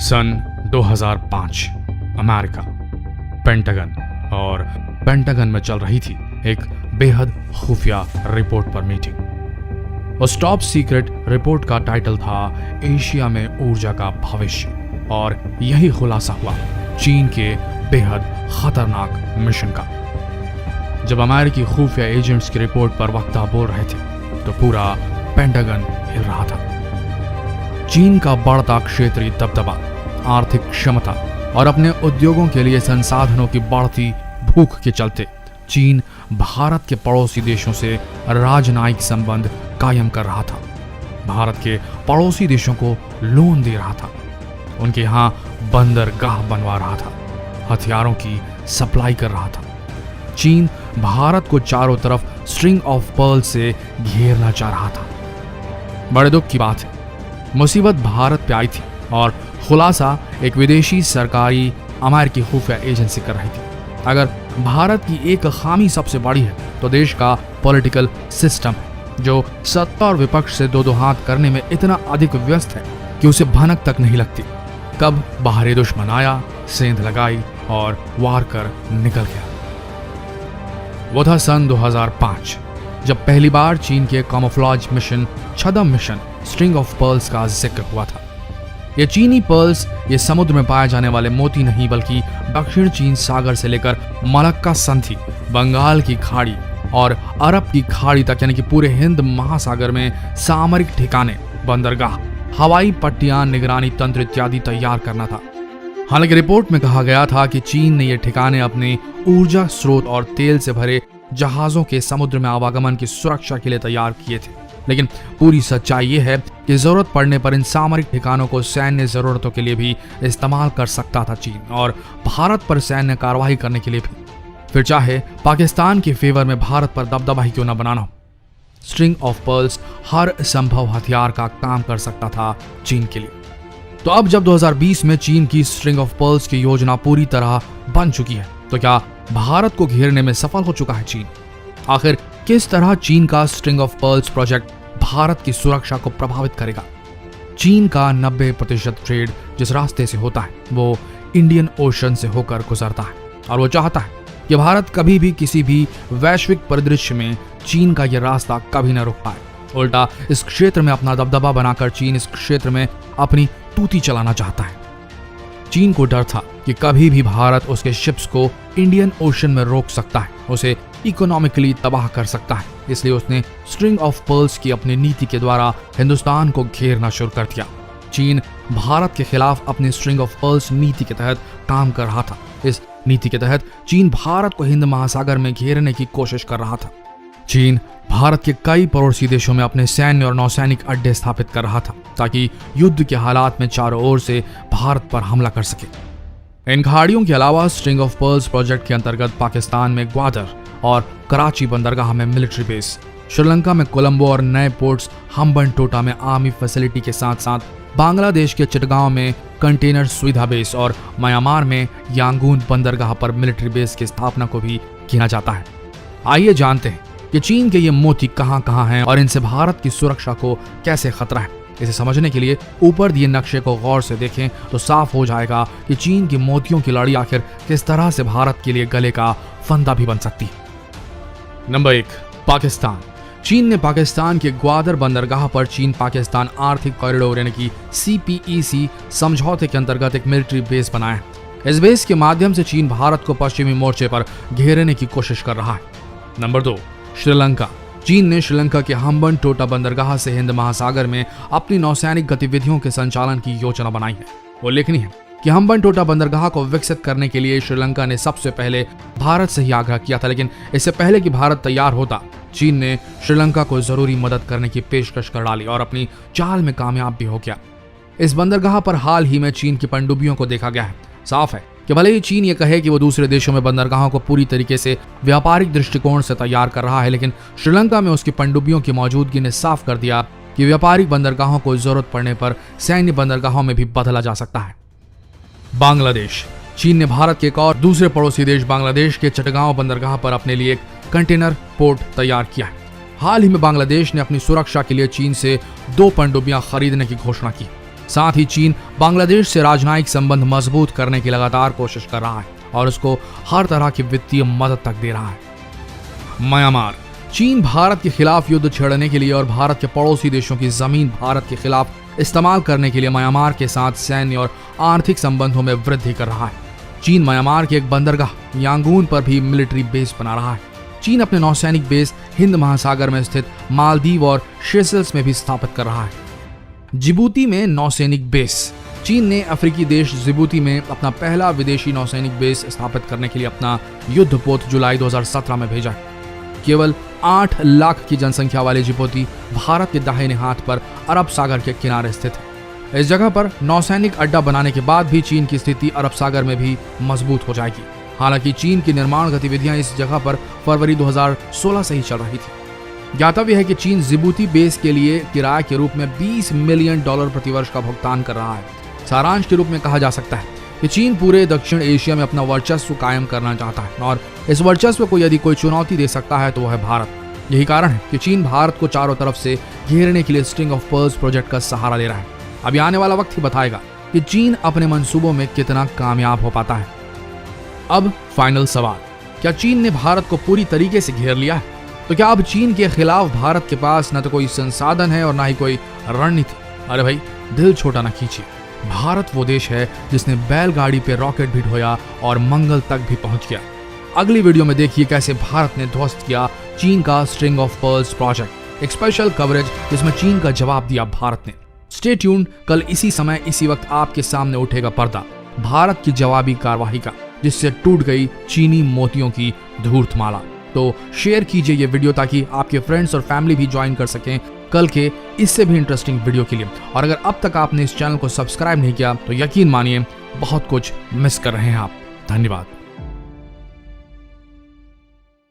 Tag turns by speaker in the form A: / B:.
A: सन 2005 America, pentagon और pentagon में चल रही थी एक बेहद खुफिया रिपोर्ट पर मीटिंग। उस टॉप सीक्रेट रिपोर्ट का टाइटल था एशिया में ऊर्जा का भविष्य, और यही खुलासा हुआ चीन के बेहद खतरनाक मिशन का। जब अमेरिकी खुफिया एजेंट्स की रिपोर्ट पर वक्ता बोल रहे थे तो पूरा पेंटागन हिल रहा था। चीन का बढ़ता क्षेत्रीय दबदबा, आर्थिक क्षमता और अपने उद्योगों के लिए संसाधनों की बढ़ती भूख के चलते चीन भारत के पड़ोसी देशों से राजनयिक संबंध कायम कर रहा था। भारत के पड़ोसी देशों को लोन दे रहा था, उनके यहाँ बंदरगाह बनवा रहा था, हथियारों की सप्लाई कर रहा था। चीन भारत को चारों तरफ स्ट्रिंग ऑफ पर्ल से घेरना चाह रहा था। बड़े दुख की बात है, मुसीबत भारत पे आई थी और खुलासा एक विदेशी सरकारी अमेरिकी खुफिया एजेंसी कर रही थी। अगर भारत की एक खामी सबसे बड़ी है तो देश का पॉलिटिकल सिस्टम है, जो सत्ता और विपक्ष से दो हाथ करने में इतना अधिक व्यस्त है कि उसे भनक तक नहीं लगती। कब बाहरी दुश्मन आया, सेंध लगाई और वार कर निकल गया। वो था सन 2005, जब पहली बार चीन के कैमोफ्लेज मिशन छद्म मिशन स्ट्रिंग ऑफ पर्ल्स का जिक्र हुआ था। ये चीनी पर्ल्स ये समुद्र में पाए जाने वाले मोती नहीं, बल्कि दक्षिण चीन सागर से लेकर मलक्का संधि, बंगाल की खाड़ी और अरब की खाड़ी तक, यानी कि पूरे हिंद महासागर में सामरिक ठिकाने, बंदरगाह, हवाई पट्टियां, निगरानी तंत्र इत्यादि तैयार करना था। हालांकि रिपोर्ट में कहा गया था कि चीन ने ये ठिकाने अपने ऊर्जा स्रोत और तेल से भरे जहाजों के समुद्र में आवागमन की सुरक्षा के लिए तैयार किए थे। लेकिन पूरी सच्चाई ये है कि जरूरत पड़ने पर इन सामरिक ठिकानों को सैन्य जरूरतों के लिए भी इस्तेमाल कर सकता था चीन, और भारत पर सैन्य कार्रवाई करने के लिए भी, फिर चाहे पाकिस्तान के फेवर में भारत पर दबदबा ही क्यों न बनाना हो। स्ट्रिंग ऑफ पर्ल्स हर संभव हथियार का काम कर सकता था चीन के लिए। तो अब जब 2020 में चीन की स्ट्रिंग ऑफ पर्ल्स की योजना पूरी तरह बन चुकी है, तो क्या भारत को घेरने में सफल हो चुका है चीन? आखिर किस तरह चीन का string of pearls project Bharat की सुरक्षा को प्रभावित करेगा? चीन का 90% ट्रेड जिस रास्ते से होता है वो इंडियन ओशन से होकर गुजरता है, और वो चाहता है कि भारत कभी भी किसी भी वैश्विक परिदृश्य में चीन का यह रास्ता कभी न रुक पाए। उल्टा इस क्षेत्र में अपना दबदबा बनाकर चीन इस क्षेत्र में अपनी तूती चलाना चाहता है। चीन को डर था कि कभी भी भारत उसके शिप्स को इंडियन ओशन में रोक सकता है, उसे इकोनॉमिकली तबाह कर सकता है। इसलिए उसने स्ट्रिंग ऑफ पर्ल्स की अपनी नीति के द्वारा हिंदुस्तान को घेरना शुरू कर दिया। चीन भारत के खिलाफ अपनी स्ट्रिंग ऑफ पर्ल्स नीति के तहत काम कर रहा था। इस नीति के तहत चीन भारत को हिंद महासागर में घेरने की कोशिश कर रहा था। चीन भारत के कई पड़ोसी देशों में अपने सैन्य और नौसैनिक अड्डे स्थापित कर रहा था, ताकि युद्ध के हालात में चारों ओर से भारत पर हमला कर सके। इन खाड़ियों के अलावा स्ट्रिंग ऑफ पर्ल्स प्रोजेक्ट के अंतर्गत पाकिस्तान में ग्वादर और कराची बंदरगाह में मिलिट्री बेस, श्रीलंका में कोलंबो और नए पोर्ट्स हम्बनटोटा में आर्मी फैसिलिटी के साथ साथ बांग्लादेश के चिटगांव में कंटेनर सुविधा बेस और म्यांमार में यांगून बंदरगाह पर मिलिट्री बेस की स्थापना को भी गिना जाता है। आइए जानते हैं कि चीन के ये मोती कहां कहां हैं और इनसे भारत की सुरक्षा को कैसे खतरा है। इसे समझने के लिए ऊपर दिए नक्शे को गौर से देखें तो साफ हो जाएगा कि चीन की मोतियों की लड़ी आखिर किस तरह से भारत के लिए गले का फंदा भी बन सकती है। नंबर 1, पाकिस्तान। चीन ने पाकिस्तान के ग्वादर बंदरगाह पर चीन पाकिस्तान आर्थिक कॉरिडोर यानी कि CPEC समझौते के अंतर्गत एक मिलिट्री बेस बनाया है। इस बेस के माध्यम से चीन भारत को पश्चिमी मोर्चे पर घेरने की कोशिश कर रहा है। नंबर 2, श्रीलंका। चीन ने श्रीलंका के हम्बनटोटा बंदरगाह से हिंद महासागर में अपनी नौसैनिक गतिविधियों के संचालन की योजना बनाई है। उल्लेखनीय है कि हम्बनटोटा बंदरगाह को विकसित करने के लिए श्रीलंका ने सबसे पहले भारत से ही आग्रह किया था, लेकिन इससे पहले कि भारत तैयार होता, चीन ने श्रीलंका को जरूरी मदद करने की पेशकश कर डाली और अपनी चाल में कामयाब भी हो गया। इस बंदरगाह पर हाल ही में चीन की पनडुब्बियों को देखा गया है। साफ है कि भले ही चीन ये कहे कि वो दूसरे देशों में बंदरगाहों को पूरी तरीके से व्यापारिक दृष्टिकोण से तैयार कर रहा है, लेकिन श्रीलंका में उसकी पनडुब्बियों की मौजूदगी ने साफ कर दिया कि व्यापारिक बंदरगाहों को जरूरत पड़ने पर सैन्य बंदरगाहों में भी बदला जा सकता है। बांग्लादेश। चीन ने भारत के एक और दूसरे पड़ोसी देश बांग्लादेश के चिटगांव बंदरगाह पर अपने लिए एक कंटेनर पोर्ट तैयार किया है। हाल ही में बांग्लादेश ने अपनी सुरक्षा के लिए चीन से 2 पनडुब्बियां खरीदने की घोषणा की। साथ ही चीन बांग्लादेश से राजनयिक संबंध मजबूत करने की लगातार कोशिश कर रहा है और उसको हर तरह की वित्तीय मदद तक दे रहा है। म्यांमार। चीन भारत के खिलाफ युद्ध छेड़ने के लिए और भारत के पड़ोसी देशों की जमीन भारत के खिलाफ इस्तेमाल करने के लिए म्यांमार के साथ सैन्य और आर्थिक संबंधों में वृद्धि कर रहा है। चीन म्यांमार के एक बंदरगाह यांगून पर भी मिलिट्री बेस बना रहा है। चीन अपने नौसैनिक बेस हिंद महासागर में स्थित मालदीव और सेशेल्स में भी स्थापित कर रहा है। जिबूती में नौसैनिक बेस। चीन ने अफ्रीकी देश जिबूती में अपना पहला विदेशी नौसैनिक बेस स्थापित करने के लिए अपना युद्धपोत जुलाई 2017 में भेजा है। केवल 8 लाख की जनसंख्या वाले जिबूती भारत के दाहिने हाथ पर अरब सागर के किनारे स्थित है। इस जगह पर नौसैनिक अड्डा बनाने के बाद भी चीन की स्थिति अरब सागर में भी मजबूत हो जाएगी। हालांकि चीन की निर्माण गतिविधियां इस जगह पर फरवरी 2016 से ही चल रही थी। ज्ञातव्य है कि चीन जिबूती बेस के लिए किराए के रूप में $20 मिलियन प्रतिवर्ष का भुगतान कर रहा है। सारांश के रूप में कहा जा सकता है कि चीन पूरे दक्षिण एशिया में अपना वर्चस्व कायम करना चाहता है और इस वर्चस्व को यदि कोई चुनौती दे सकता है तो वह है भारत। यही कारण है कि चीन भारत को चारों तरफ से घेरने के लिए स्ट्रिंग ऑफ पर्ल्स प्रोजेक्ट का सहारा ले रहा है। अभी आने वाला वक्त ही बताएगा कि चीन अपने मंसूबों में कितना कामयाब हो पाता है। अब फाइनल सवाल, क्या चीन ने भारत को पूरी तरीके से घेर लिया है? तो क्या अब चीन के खिलाफ भारत के पास न तो कोई संसाधन है और ना ही कोई रणनीति? अरे भाई, दिल छोटा ना कीजिए। भारत वो देश है जिसने बैलगाड़ी पे रॉकेट भी ढोया और मंगल तक भी पहुंच गया। अगली वीडियो में देखिए कैसे भारत ने ध्वस्त किया चीन का स्ट्रिंग ऑफ पर्ल्स प्रोजेक्ट, एक स्पेशल कवरेज जिसमें चीन का जवाब दिया भारत ने। स्टे ट्यून्ड, कल इसी समय इसी वक्त आपके सामने उठेगा पर्दा भारत की जवाबी कार्रवाई का, जिससे टूट गई चीनी मोतियों की धूर्त माला। तो शेयर कीजिए ये वीडियो ताकि आपके फ्रेंड्स और फैमिली भी ज्वाइन कर सकें कल के इससे भी इंटरेस्टिंग वीडियो के लिए। और अगर अब तक आपने इस चैनल को सब्सक्राइब नहीं किया तो यकीन मानिए बहुत कुछ मिस कर रहे हैं आप। धन्यवाद।